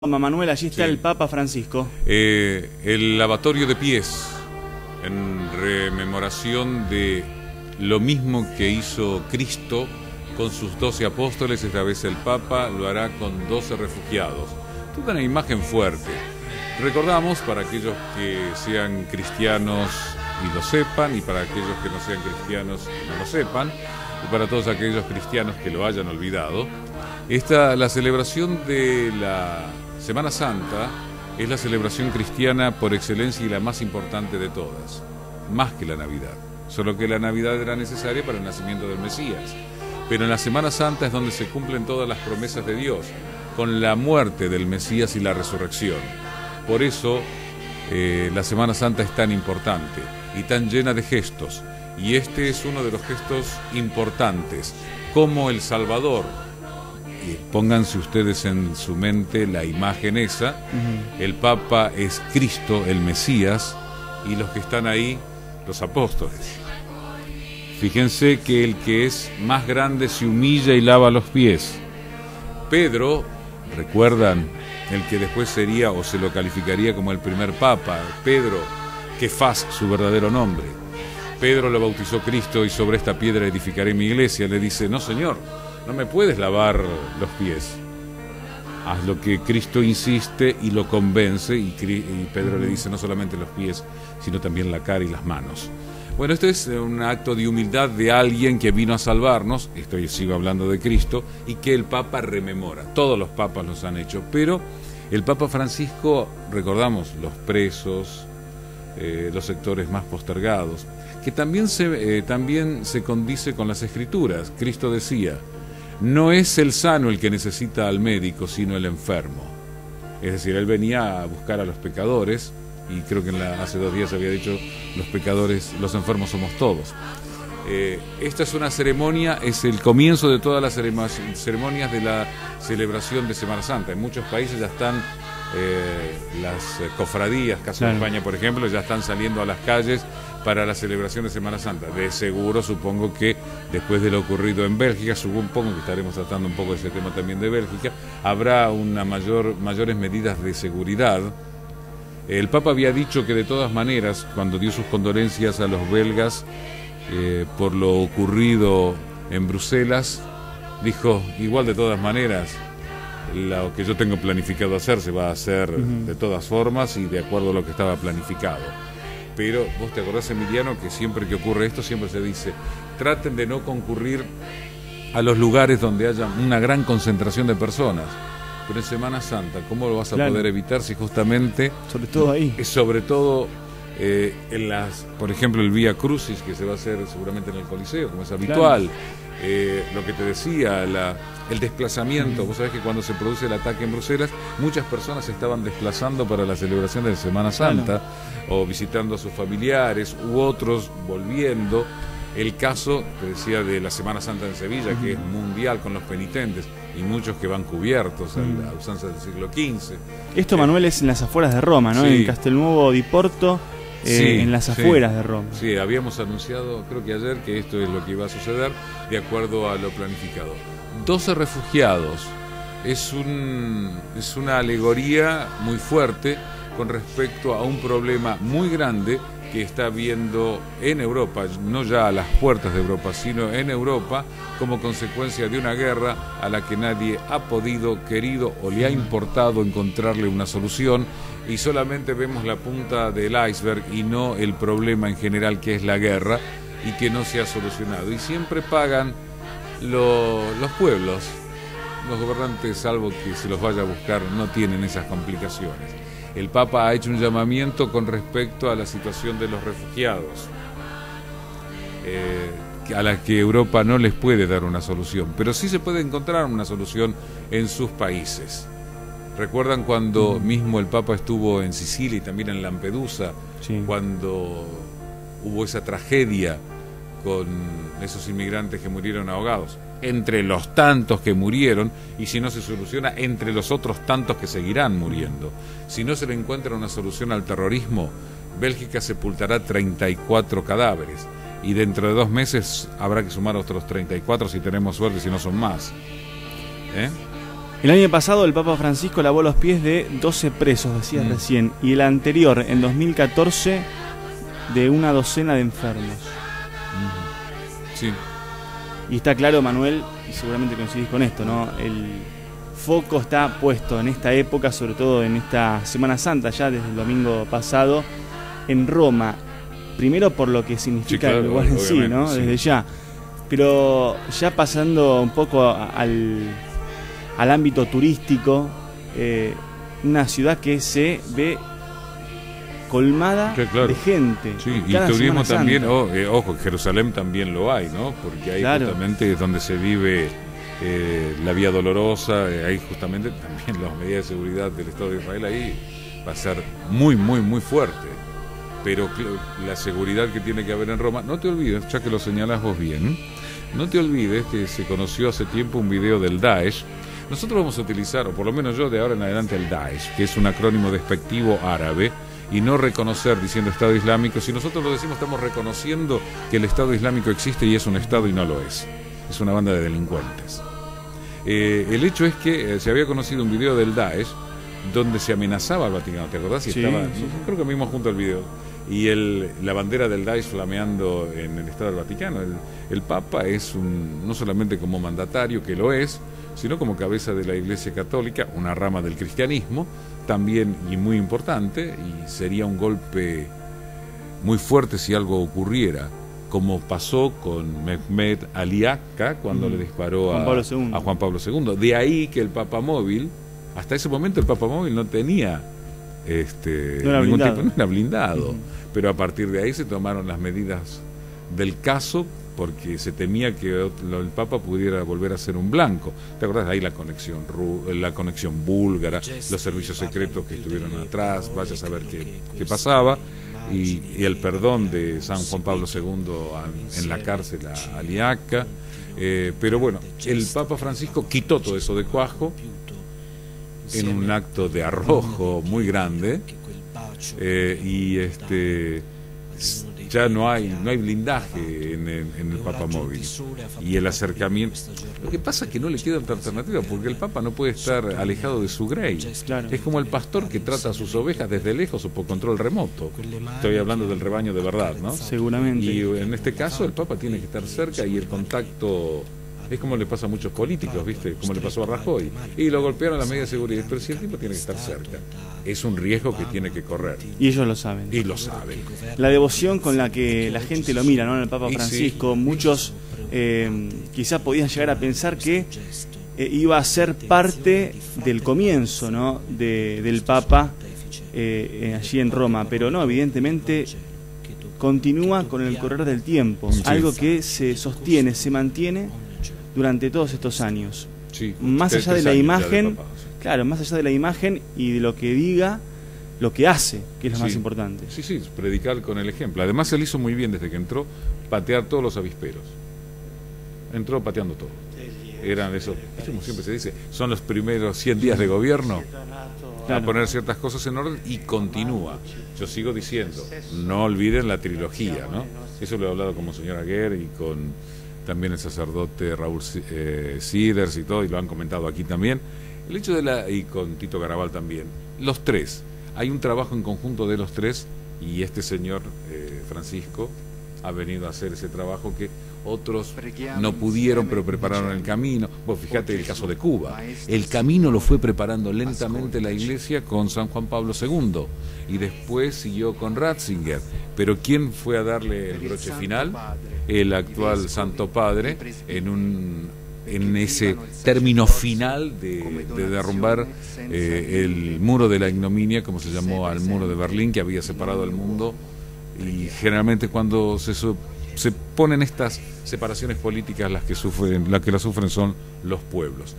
Manuel, allí está Sí. el Papa Francisco. El lavatorio de pies, en rememoración de lo mismo que hizo Cristo con sus 12 apóstoles. Esta vez el Papa lo hará con 12 refugiados. Toda una imagen fuerte. Recordamos, para aquellos que sean cristianos y lo sepan, y para aquellos que no sean cristianos y no lo sepan, y para todos aquellos cristianos que lo hayan olvidado, la celebración de la Semana Santa es la celebración cristiana por excelencia y la más importante de todas, más que la Navidad. Solo que la Navidad era necesaria para el nacimiento del Mesías. Pero en la Semana Santa es donde se cumplen todas las promesas de Dios, con la muerte del Mesías y la resurrección. Por eso la Semana Santa es tan importante y tan llena de gestos. Y este es uno de los gestos importantes, como el Salvador. Y pónganse ustedes en su mente la imagen esa. El Papa es Cristo, el Mesías, y los que están ahí, los apóstoles. Fíjense que el que es más grande se humilla y lava los pies. Pedro, ¿recuerdan? El que después sería o se lo calificaría como el primer Papa, Pedro, Kefas, su verdadero nombre. Pedro lo bautizó Cristo y sobre esta piedra edificaré mi iglesia. Le dice, no señor, no me puedes lavar los pies. Haz lo que Cristo insiste y lo convence, y Pedro le dice no solamente los pies, sino también la cara y las manos. Bueno, esto es un acto de humildad de alguien que vino a salvarnos, sigo hablando de Cristo, y que el Papa rememora. Todos los papas los han hecho, pero el Papa Francisco, recordamos, los presos, los sectores más postergados, que también se condice con las Escrituras. Cristo decía, no es el sano el que necesita al médico, sino el enfermo. Es decir, él venía a buscar a los pecadores, y creo que hace 2 días había dicho, los pecadores, los enfermos somos todos. Esta es una ceremonia, es el comienzo de todas las ceremonias de la celebración de Semana Santa. En muchos países ya están las cofradías, caso de España por ejemplo, ya están saliendo a las calles para la celebración de Semana Santa. De seguro, supongo que después de lo ocurrido en Bélgica, supongo que estaremos tratando un poco de ese tema también de Bélgica, habrá mayores medidas de seguridad. El Papa había dicho que de todas maneras, cuando dio sus condolencias a los belgas por lo ocurrido en Bruselas, dijo, igual de todas maneras, lo que yo tengo planificado hacer se va a hacer de todas formas y de acuerdo a lo que estaba planificado. Pero vos te acordás, Emiliano, que siempre que ocurre esto, siempre se dice, traten de no concurrir a los lugares donde haya una gran concentración de personas. Pero en Semana Santa, ¿cómo lo vas a poder evitar si justamente... Sobre todo ahí. Sobre todo por ejemplo, el Vía Crucis, que se va a hacer seguramente en el Coliseo, como es habitual. Lo que te decía, el desplazamiento. Vos sabés que cuando se produce el ataque en Bruselas, muchas personas se estaban desplazando para la celebración de Semana Santa, o visitando a sus familiares, u otros volviendo. El caso, te decía, de la Semana Santa en Sevilla, que es mundial con los penitentes, y muchos que van cubiertos a la usanza del siglo XV. Esto, Manuel, es en las afueras de Roma, ¿no? Sí. En Castelnuovo di Porto, en las afueras de Roma. Sí, habíamos anunciado, creo que ayer, que esto es lo que iba a suceder de acuerdo a lo planificado. 12 refugiados. Es una alegoría muy fuerte con respecto a un problema muy grande que está habiendo en Europa, no ya a las puertas de Europa, sino en Europa, como consecuencia de una guerra a la que nadie ha podido, querido o le ha importado encontrarle una solución, y solamente vemos la punta del iceberg y no el problema en general, que es la guerra y que no se ha solucionado. Y siempre pagan los pueblos. Los gobernantes, salvo que se los vaya a buscar, no tienen esas complicaciones. El Papa ha hecho un llamamiento con respecto a la situación de los refugiados, a la que Europa no les puede dar una solución, pero sí se puede encontrar una solución en sus países. ¿Recuerdan cuando mismo el Papa estuvo en Sicilia y también en Lampedusa, cuando hubo esa tragedia con esos inmigrantes que murieron ahogados? Entre los tantos que murieron, y si no se soluciona, entre los otros tantos que seguirán muriendo. Si no se le encuentra una solución al terrorismo, Bélgica sepultará 34 cadáveres, y dentro de 2 meses habrá que sumar otros 34 si tenemos suerte, si no son más. El año pasado el Papa Francisco lavó los pies de 12 presos, decías recién, y el anterior, en 2014, de una docena de enfermos. Sí. Y está claro, Manuel, y seguramente coincidís con esto, ¿no? El foco está puesto en esta época, sobre todo en esta Semana Santa, ya desde el domingo pasado, en Roma. Primero por lo que significa el lugar en sí, ¿no? Sí. Desde ya. Pero ya pasando un poco al ámbito turístico, una ciudad que se ve colmada de gente. Sí, y turismo también, ojo, Jerusalén también lo hay, ¿no? Porque ahí justamente es donde se vive la Vía Dolorosa, ahí justamente también las medidas de seguridad del Estado de Israel ahí va a ser muy, muy, muy fuerte. Pero la seguridad que tiene que haber en Roma, no te olvides, ya que lo señalas vos bien, no te olvides que se conoció hace tiempo un video del Daesh. Nosotros vamos a utilizar, o por lo menos yo de ahora en adelante, el Daesh, que es un acrónimo despectivo árabe, y no reconocer diciendo Estado Islámico. Si nosotros lo decimos, estamos reconociendo que el Estado Islámico existe y es un Estado y no lo es. Es una banda de delincuentes. El hecho es que se había conocido un video del Daesh donde se amenazaba al Vaticano, ¿te acordás? Sí, estaba, sí. Creo que vimos junto al video. Y la bandera del Daesh flameando en el Estado del Vaticano. El Papa es no solamente como mandatario, que lo es, sino como cabeza de la Iglesia Católica, una rama del cristianismo, también y muy importante, y sería un golpe muy fuerte si algo ocurriera, como pasó con Mehmet Ali Akka cuando le disparó a Juan Pablo II. De ahí que el Papa Móvil, hasta ese momento el Papa Móvil no tenía no era blindado, pero a partir de ahí se tomaron las medidas del caso porque se temía que el Papa pudiera volver a ser un blanco. ¿Te acordás? Ahí la conexión búlgara, los servicios secretos que estuvieron atrás, vaya a saber qué pasaba, y el perdón de San Juan Pablo II en la cárcel a Aliaca. Pero bueno, el Papa Francisco quitó todo eso de cuajo en un acto de arrojo muy grande, y ya no hay blindaje en el Papa Móvil, y el acercamiento. Lo que pasa es que no le queda otra alternativa, porque el Papa no puede estar alejado de su grey. Claro. Es como el pastor que trata a sus ovejas desde lejos o por control remoto. Estoy hablando del rebaño de verdad, ¿no? Seguramente. Y en este caso el Papa tiene que estar cerca, y el contacto es como le pasa a muchos políticos, ¿viste? Como le pasó a Rajoy. Y lo golpearon a la medida de seguridad. Pero si el tipo tiene que estar cerca, es un riesgo que tiene que correr. Y ellos lo saben. Y lo saben. La devoción con la que la gente lo mira, ¿no? En el Papa Francisco, sí. Muchos quizás podían llegar a pensar que iba a ser parte del comienzo, ¿no? Del Papa allí en Roma. Pero no, evidentemente continúa con el correr del tiempo. Sí. Algo que se sostiene, se mantiene durante todos estos años. Sí, más allá de la imagen, claro, más allá de la imagen y de lo que diga, lo que hace, que es lo más importante. Sí, predicar con el ejemplo. Además él hizo muy bien desde que entró, patear todos los avisperos. Entró pateando todo. Eran esos, como siempre se dice, son los primeros 100 días de gobierno, a poner ciertas cosas en orden, y continúa. Yo sigo diciendo, no olviden la trilogía, ¿no? Eso lo he hablado con Monseñor Aguer y con también el sacerdote Raúl Siders y todo, y lo han comentado aquí también. El hecho y con Tito Garabal también. Los tres. Hay un trabajo en conjunto de los tres, y este señor Francisco ha venido a hacer ese trabajo que otros no pudieron, pero prepararon el camino. Vos fíjate el caso de Cuba. El camino lo fue preparando lentamente la Iglesia con San Juan Pablo II, y después siguió con Ratzinger. Pero ¿quién fue a darle el broche final? El actual Santo Padre, en ese término final de derrumbar el muro de la ignominia, como se llamó al muro de Berlín, que había separado al mundo. Y generalmente cuando se ponen estas separaciones políticas, las que las sufren son los pueblos.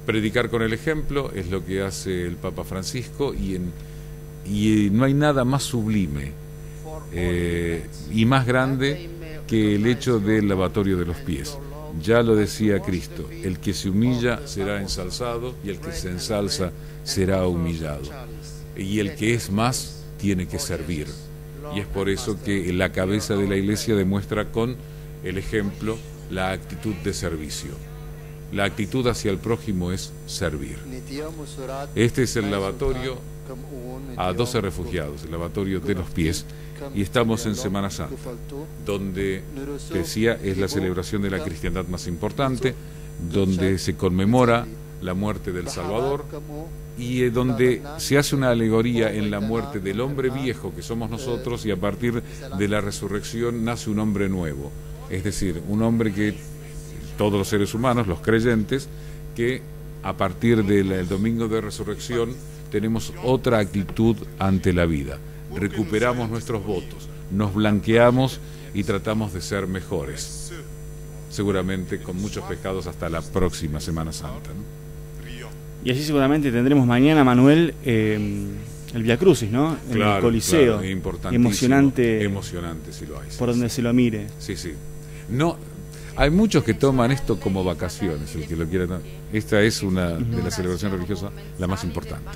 Predicar con el ejemplo es lo que hace el Papa Francisco, y no hay nada más sublime y más grande que el hecho del lavatorio de los pies. Ya lo decía Cristo: el que se humilla será ensalzado, y el que se ensalza será humillado. Y el que es más tiene que servir. Y es por eso que la cabeza de la Iglesia demuestra con el ejemplo la actitud de servicio. la actitud hacia el prójimo es servir. Este es el lavatorio a 12 refugiados, el lavatorio de los pies, y estamos en Semana Santa, donde, decía, es la celebración de la cristiandad más importante, donde se conmemora la muerte del Salvador y donde se hace una alegoría en la muerte del hombre viejo que somos nosotros, y a partir de la resurrección nace un hombre nuevo, es decir, un hombre que todos los seres humanos, los creyentes, que a partir del domingo de resurrección tenemos otra actitud ante la vida, recuperamos nuestros votos, nos blanqueamos y tratamos de ser mejores, seguramente con muchos pecados hasta la próxima Semana Santa, ¿no? Y así seguramente tendremos mañana, Manuel, el Via Crucis, ¿no? En el Coliseo. Claro, emocionante. Emocionante, si lo hay. Por donde se lo mire. Sí, sí. No, hay muchos que toman esto como vacaciones, el que lo quiera. Esta es una de las celebraciones religiosas la más importante.